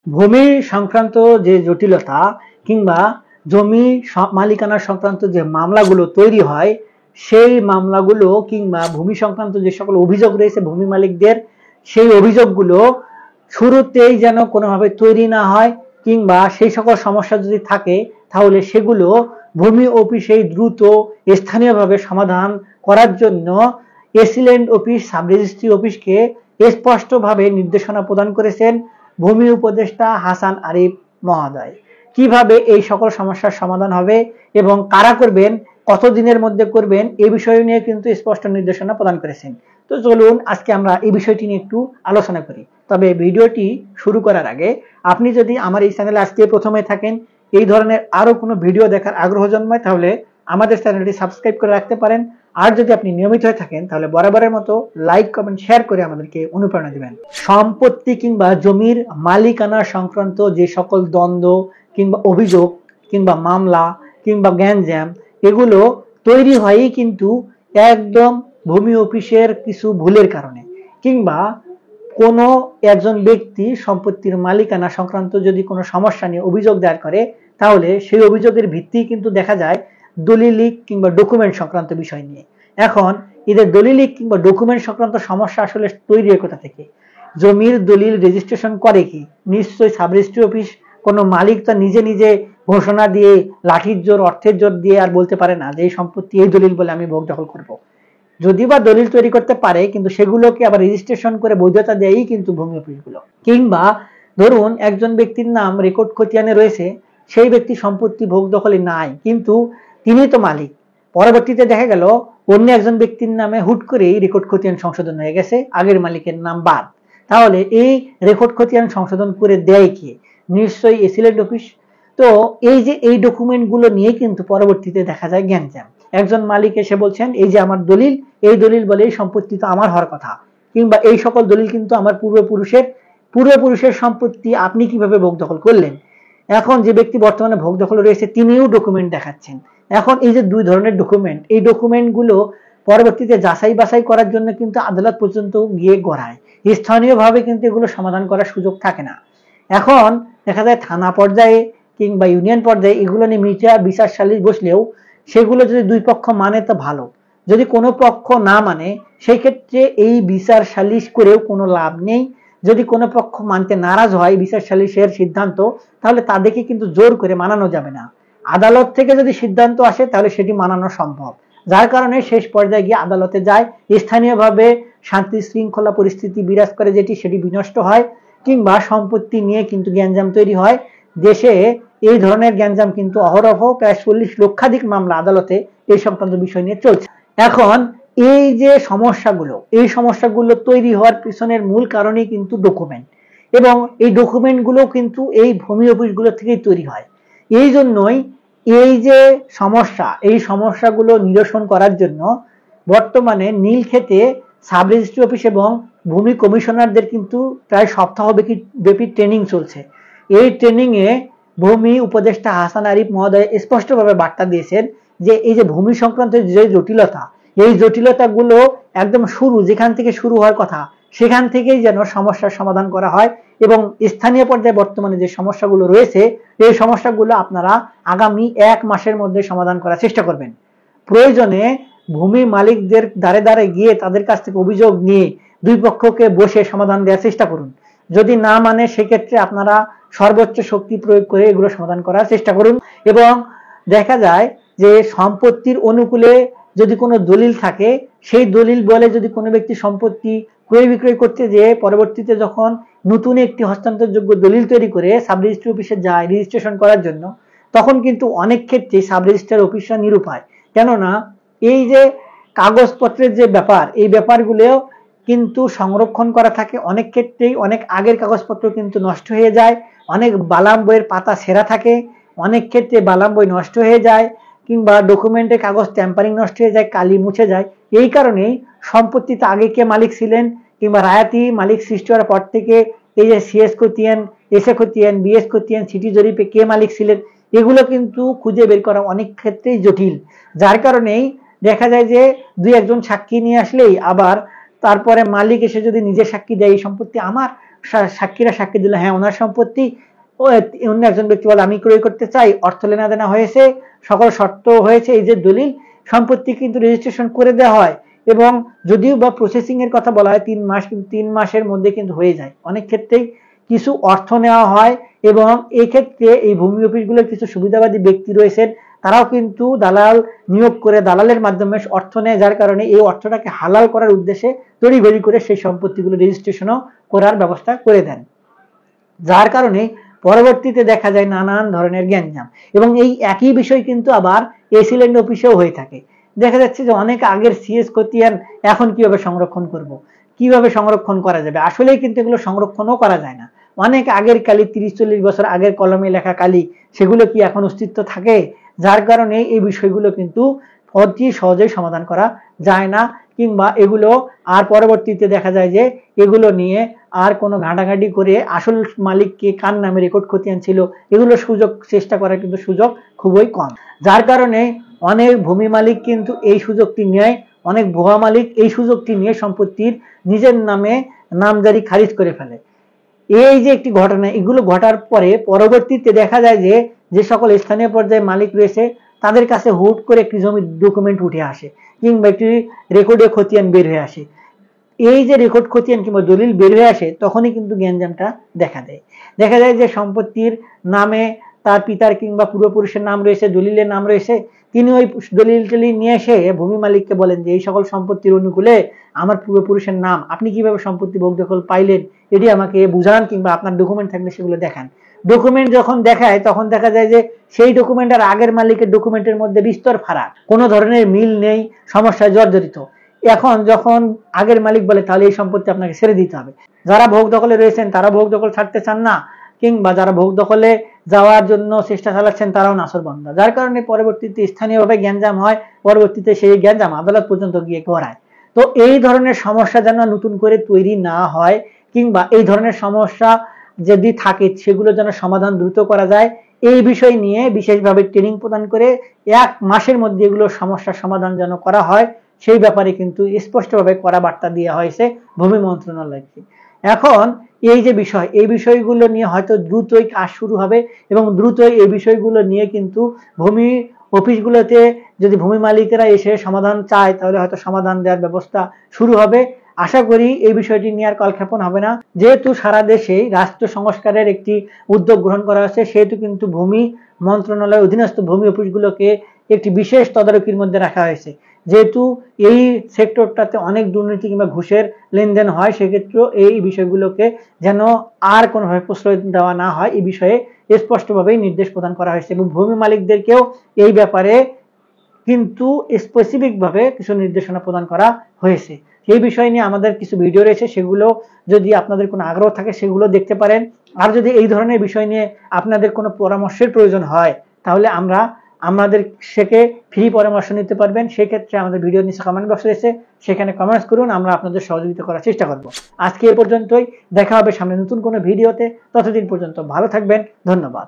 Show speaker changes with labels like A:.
A: ভূমি সংক্রান্ত যে জটিলতা কিংবা জমি মালিকানা সংক্রান্ত যে মামলাগুলো তৈরি হয়, সেই মামলাগুলো কিংবা ভূমি সংক্রান্ত যে সকল অভিযোগ রয়েছে ভূমি মালিকদের, সেই অভিযোগগুলো শুরুতেই যেন কোনোভাবে তৈরি না হয়, কিংবা সেই সকল সমস্যা যদি থাকে তাহলে সেগুলো ভূমি অফিসে দ্রুত স্থানীয়ভাবে সমাধান করার জন্য এসিল্যান্ড অফিস সাব রেজিস্ট্রি অফিসকে স্পষ্টভাবে নির্দেশনা প্রদান করেছেন ভূমি উপদেষ্টা হাসান আরিফ মহোদয়। কিভাবে এই সকল সমস্যার সমাধান হবে এবং কারা করবেন, কতদিনের মধ্যে করবেন, এই বিষয় নিয়ে কিন্তু স্পষ্ট নির্দেশনা প্রদান করেছেন। তো চলুন আজকে আমরা এই বিষয়টি নিয়ে একটু আলোচনা করি। তবে ভিডিওটি শুরু করার আগে আপনি যদি আমার এই চ্যানেলে আজকে প্রথমে থাকেন, এই ধরনের আরো কোনো ভিডিও দেখার আগ্রহ জন্মায়, তাহলে আমাদের চ্যানেলটি সাবস্ক্রাইব করে রাখতে পারেন। আর যদি আপনি নিয়মিত হয়ে থাকেন তাহলে বরাবরের মতো লাইক, কমেন্ট, শেয়ার করে আমাদেরকে অনুপ্রেরণা দিবেন। সম্পত্তি কিংবা জমির মালিকানা সংক্রান্ত যে সকল দ্বন্দ্ব কিংবা অভিযোগ কিংবা মামলা কিংবা গ্যাঞ্জাম, এগুলো তৈরি হয়ই কিন্তু একদম ভূমি অফিসের কিছু ভুলের কারণে, কিংবা কোনো একজন ব্যক্তি সম্পত্তির মালিকানা সংক্রান্ত যদি কোনো সমস্যা নিয়ে অভিযোগ দায়ের করে, তাহলে সেই অভিযোগের ভিত্তি কিন্তু দেখা যায় দলিলিক কিংবা ডকুমেন্ট সংক্রান্ত বিষয় নিয়ে। এখন এদের দলিলিক কিংবা ডকুমেন্ট সংক্রান্ত সমস্যা আসলে তৈরি হয় কোথা থেকে? জমির দলিল রেজিস্ট্রেশন করে কি? নিশ্চয়ই সাব রেজিস্ট্রি অফিস। কোনো মালিক তো নিজে নিজে ঘোষণা দিয়ে লাঠির জোর, অর্থের জোর দিয়ে আর বলতে পারে না যে এই সম্পত্তি এই দলিল বলে আমি ভোগ দখল করব। যদি বা দলিল তৈরি করতে পারে, কিন্তু সেগুলোকে আবার রেজিস্ট্রেশন করে বৈধতা দেয়ই কিন্তু ভূমি অফিসগুলো। কিংবা ধরুন একজন ব্যক্তির নাম রেকর্ড খতিয়ানে রয়েছে, সেই ব্যক্তি সম্পত্তি ভোগ দখলে নাই, কিন্তু তিনি তো মালিক। পরবর্তীতে দেখা গেল অন্য একজন ব্যক্তির নামে হুট করেই রেকর্ড খতিয়ান সংশোধন হয়ে গেছে, আগের মালিকের নাম বাদ। তাহলে এই রেকর্ড খতিয়ান সংশোধন করে দেয় কে? নিশ্চয়ই এসিল্যান্ড অফিস। তো এই যে এই ডকুমেন্ট গুলো নিয়ে কিন্তু পরবর্তীতে দেখা যায় গ্যাঞ্জাম। একজন মালিক এসে বলছেন এই যে আমার দলিল, এই দলিল বলে এই সম্পত্তি তো আমার হওয়ার কথা, কিংবা এই সকল দলিল কিন্তু আমার পূর্বপুরুষের সম্পত্তি, আপনি কিভাবে ভোগ দখল করলেন? এখন যে ব্যক্তি বর্তমানে ভোগ দখল রয়েছে তিনিও ডকুমেন্ট দেখাচ্ছেন। এখন এই যে দুই ধরনের ডকুমেন্ট, এই ডকুমেন্ট গুলো পরবর্তীতে যাচাই বাছাই করার জন্য কিন্তু আদালত পর্যন্ত গিয়ে গড়ায়। স্থানীয়ভাবে কিন্তু এগুলো সমাধান করার সুযোগ থাকে না। এখন দেখা যায় থানা পর্যায়ে কিংবা ইউনিয়ন পর্যায়ে এগুলো নিয়ে বিচার সালিশ বসলেও সেগুলো যদি দুই পক্ষ মানে তো ভালো, যদি কোনো পক্ষ না মানে সেই ক্ষেত্রে এই বিচার সালিশ করেও কোনো লাভ নেই। যদি কোনো পক্ষ মানতে নারাজ হয় বিচার সালিশের সিদ্ধান্ত, তাহলে তাদেরকে কিন্তু জোর করে মানানো যাবে না। আদালত থেকে যদি সিদ্ধান্ত আসে তাহলে সেটি মানানো সম্ভব। যার কারণে শেষ পর্যায়ে গিয়ে আদালতে যায়, স্থানীয়ভাবে শান্তি শৃঙ্খলা পরিস্থিতি বিরাজ করে যেটি, সেটি বিনষ্ট হয়, কিংবা সম্পত্তি নিয়ে কিন্তু গ্যাঞ্জাম তৈরি হয়। দেশে এই ধরনের গ্যাঞ্জাম কিন্তু অহরহ, প্রায় 40 লক্ষাধিক মামলা আদালতে এই সংক্রান্ত বিষয় নিয়ে চলছে। এখন এই যে সমস্যাগুলো, এই সমস্যাগুলো তৈরি হওয়ার পিছনের মূল কারণই কিন্তু ডকুমেন্ট, এবং এই ডকুমেন্টগুলো কিন্তু এই ভূমি অফিসগুলো থেকেই তৈরি হয়। এই জন্যই এই যে সমস্যা, এই সমস্যাগুলো নিরসন করার জন্য বর্তমানে নীলক্ষেতে সাব রেজিস্ট্রি অফিস এবং ভূমি কমিশনারদের কিন্তু প্রায় সপ্তাহ ব্যাপী ট্রেনিং চলছে। এই ট্রেনিং এ ভূমি উপদেষ্টা হাসান আরিফ মহোদয় স্পষ্টভাবে বার্তা দিয়েছেন যে এই যে ভূমি সংক্রান্ত যে জটিলতা, এই জটিলতাগুলো একদম যেখান থেকে শুরু হওয়ার কথা সেখান থেকেই যেন সমস্যার সমাধান করা হয়, এবং স্থানীয় পর্যায়ে বর্তমানে যে সমস্যাগুলো রয়েছে এই সমস্যাগুলো আপনারা আগামী 1 মাসের মধ্যে সমাধান করার চেষ্টা করবেন। প্রয়োজনে ভূমি মালিকদের দ্বারে দ্বারে গিয়ে তাদের কাছ থেকে অভিযোগ নিয়ে দুই পক্ষকে বসে সমাধান দেওয়ার চেষ্টা করুন। যদি না মানে সেক্ষেত্রে আপনারা সর্বোচ্চ শক্তি প্রয়োগ করে এগুলো সমাধান করার চেষ্টা করুন। এবং দেখা যায় যে সম্পত্তির অনুকূলে যদি কোনো দলিল থাকে, সেই দলিল বলে যদি কোনো ব্যক্তি সম্পত্তি ক্রয় বিক্রয় করতে যেয়ে পরবর্তীতে যখন নতুন একটি হস্তান্তরযোগ্য দলিল তৈরি করে সাব রেজিস্ট্রি অফিসে যায় রেজিস্ট্রেশন করার জন্য, তখন কিন্তু অনেক ক্ষেত্রে সাব রেজিস্ট্রার অফিসরা নিরুপায়। কেননা এই যে কাগজপত্রের যে ব্যাপার, এই ব্যাপারগুলো কিন্তু সংরক্ষণ করা থাকে, অনেক ক্ষেত্রেই অনেক আগের কাগজপত্র কিন্তু নষ্ট হয়ে যায়, অনেক বালাম বইয়ের পাতা ছেঁড়া থাকে, অনেক ক্ষেত্রে বালাম বই নষ্ট হয়ে যায়, কিংবা ডকুমেন্টের কাগজ ট্যাম্পারিং নষ্ট হয়ে যায়, কালি মুছে যায়। এই কারণেই সম্পত্তিতে আগে কে মালিক ছিলেন, কিংবা রায়াতি মালিক সৃষ্টি হওয়ার পর থেকে এই যে সিএস খতিয়ান, এসএ খতিয়ান, বিএস খতিয়ান, সিটি জরিপে কে মালিক ছিলেন, এগুলো কিন্তু খুঁজে বের করা অনেক ক্ষেত্রেই জটিল। যার কারণেই দেখা যায় যে দুই একজন সাক্ষী নিয়ে আসলেই আবার তারপরে মালিক এসে যদি নিজে সাক্ষী দেয় এই সম্পত্তি আমার, সাক্ষীরা সাক্ষী দিল হ্যাঁ ওনার সম্পত্তি, ও অন্য একজন ব্যক্তি বলে আমি ক্রয় করতে চাই, অর্থ লেনাদেনা হয়েছে, সকল শর্ত হয়েছে, এই যে দলিল সম্পত্তি কিন্তু রেজিস্ট্রেশন করে দেওয়া হয়। এবং যদিও বা প্রসেসিং এর কথা বলা হয় 3 মাস, কিন্তু 3 মাসের মধ্যে কিন্তু হয়ে যায়। অনেক ক্ষেত্রেই কিছু অর্থ নেওয়া হয় এবং এই ক্ষেত্রে এই ভূমি অফিসগুলোর কিছু সুবিধাবাদী ব্যক্তি রয়েছেন, তারাও কিন্তু দালাল নিয়োগ করে দালালের মাধ্যমে অর্থ নেয়, যার কারণে এই অর্থটাকে হালাল করার উদ্দেশ্যে তড়িঘড়ি করে সেই সম্পত্তিগুলো রেজিস্ট্রেশনও করার ব্যবস্থা করে দেন, যার কারণে পরবর্তীতে দেখা যায় নানান ধরনের গ্যাঞ্জাম। এবং এই একই বিষয় কিন্তু আবার এসিল্যান্ড অফিসেও হয়ে থাকে। দেখা যাচ্ছে যে অনেক আগের সিএস খতিয়ান এখন কিভাবে সংরক্ষণ করব, কিভাবে সংরক্ষণ করা যাবে, আসলেই কিন্তু এগুলো সংরক্ষণও করা যায় না। অনেক আগের কালি, 30-40 বছর আগের কলমে লেখা কালি, সেগুলো কি এখন অস্তিত্ব থাকে? যার কারণে এই বিষয়গুলো কিন্তু অতি সহজেই সমাধান করা যায় না, কিংবা এগুলো আর পরবর্তীতে দেখা যায় যে এগুলো নিয়ে আর কোনো ঘাটাঘাটি করে আসল মালিককে কার নামে রেকর্ড খতিয়ান ছিল এগুলো চেষ্টা করার কিন্তু সুযোগ খুবই কম। যার কারণে অনেক ভূমি মালিক কিন্তু এই সুযোগটি নেয়, অনেক ভুয়া মালিক এই সুযোগটি নিয়ে সম্পত্তির নিজের নামে নামজারি খারিজ করে ফেলে। এই যে একটি ঘটনা, এগুলো ঘটার পরে পরবর্তীতে দেখা যায় যে যে সকল স্থানীয় পর্যায়ে মালিক রয়েছে তাদের কাছে হুট করে একটি জমির ডকুমেন্ট উঠে আসে, কিংবা একটি রেকর্ডে খতিয়ান বের হয়ে আসে। এই যে রেকর্ড খতিয়ান কিংবা দলিল বের হয়ে আসে, তখনই কিন্তু গ্যাঞ্জামটা দেখা দেয়। দেখা যায় যে সম্পত্তির নামে তার পিতার কিংবা পূর্বপুরুষের নাম রয়েছে, দলিলের নাম রয়েছে, তিনি ওই দলিলটি নিয়ে এসে ভূমি মালিককে বলেন যে এই সকল সম্পত্তির অনুকূলে আমার পূর্বপুরুষের নাম, আপনি কিভাবে সম্পত্তি ভোগ দখল পাইলেন এটি আমাকে বুঝান, কিংবা আপনার ডকুমেন্ট থাকলে সেগুলো দেখান। ডকুমেন্ট যখন দেখায় তখন দেখা যায় যে সেই ডকুমেন্ট আর আগের মালিকের ডকুমেন্টের মধ্যে বিস্তর ফারাক, কোনো ধরনের মিল নেই, সমস্যায় জর্জরিত। এখন যখন আগের মালিক বলে তাহলে এই সম্পত্তি আপনাকে ছেড়ে দিতে হবে, যারা ভোগ দখলে রয়েছেন তারা ভোগ দখল ছাড়তে চান না, কিংবা যারা ভোগ দখলে যাওয়ার জন্য চেষ্টা চালাচ্ছেন তারাও নাছরবান্দা, যার কারণে পরবর্তীতে স্থানীয়ভাবে গ্যাঞ্জাম হয়, পরবর্তীতে সেই গ্যাঞ্জাম আদালত পর্যন্ত গিয়ে গড়ায়। তো এই ধরনের সমস্যা যেন নতুন করে তৈরি না হয়, কিংবা এই ধরনের সমস্যা যদি থাকে সেগুলো যেন সমাধান দ্রুত করা যায়, এই বিষয় নিয়ে বিশেষভাবে ট্রেনিং প্রদান করে 1 মাসের মধ্যে এগুলো সমস্যার সমাধান যেন করা হয়, সেই ব্যাপারে কিন্তু স্পষ্টভাবে কড়া বার্তা দেওয়া হয়েছে ভূমি মন্ত্রণালয়কে। এখন এই যে বিষয়, এই বিষয়গুলো নিয়ে হয়তো দ্রুতই কাজ শুরু হবে, এবং দ্রুতই এই বিষয়গুলো নিয়ে কিন্তু ভূমি অফিসগুলোতে যদি ভূমি মালিকেরা এসে সমাধান চায় তাহলে হয়তো সমাধান দেওয়ার ব্যবস্থা শুরু হবে। আশা করি এই বিষয়টি নিয়ে আর কালক্ষেপণ হবে না। যেহেতু সারা দেশে রাষ্ট্র সংস্কারের একটি উদ্যোগ গ্রহণ করা হয়েছে, সেহেতু কিন্তু ভূমি মন্ত্রণালয়ের অধীনস্থ ভূমি অফিসগুলোকে একটি বিশেষ তদারকির মধ্যে রাখা হয়েছে। যেহেতু এই সেক্টরটাতে অনেক দুর্নীতি কিংবা ঘুষের লেনদেন হয়, সেক্ষেত্রে এই বিষয়গুলোকে যেন আর কোনোভাবে প্রশ্রয় দেওয়া না হয়, এই বিষয়ে স্পষ্টভাবেই নির্দেশ প্রদান করা হয়েছে। এবং ভূমি মালিকদেরকেও এই ব্যাপারে কিন্তু স্পেসিফিকভাবে কিছু নির্দেশনা প্রদান করা হয়েছে। এই বিষয় নিয়ে আমাদের কিছু ভিডিও রয়েছে, সেগুলো যদি আপনাদের কোনো আগ্রহ থাকে সেগুলো দেখতে পারেন। আর যদি এই ধরনের বিষয় নিয়ে আপনাদের কোনো পরামর্শের প্রয়োজন হয় তাহলে আমাদের থেকে ফ্রি পরামর্শ নিতে পারবেন। সেক্ষেত্রে আমাদের ভিডিওর নিচে কমেন্ট বক্স রয়েছে, সেখানে কমেন্টস করুন, আমরা আপনাদের সহযোগিতা করার চেষ্টা করব। আজকে এ পর্যন্তই, দেখা হবে সামনে নতুন কোনো ভিডিওতে। ততদিন পর্যন্ত ভালো থাকবেন, ধন্যবাদ।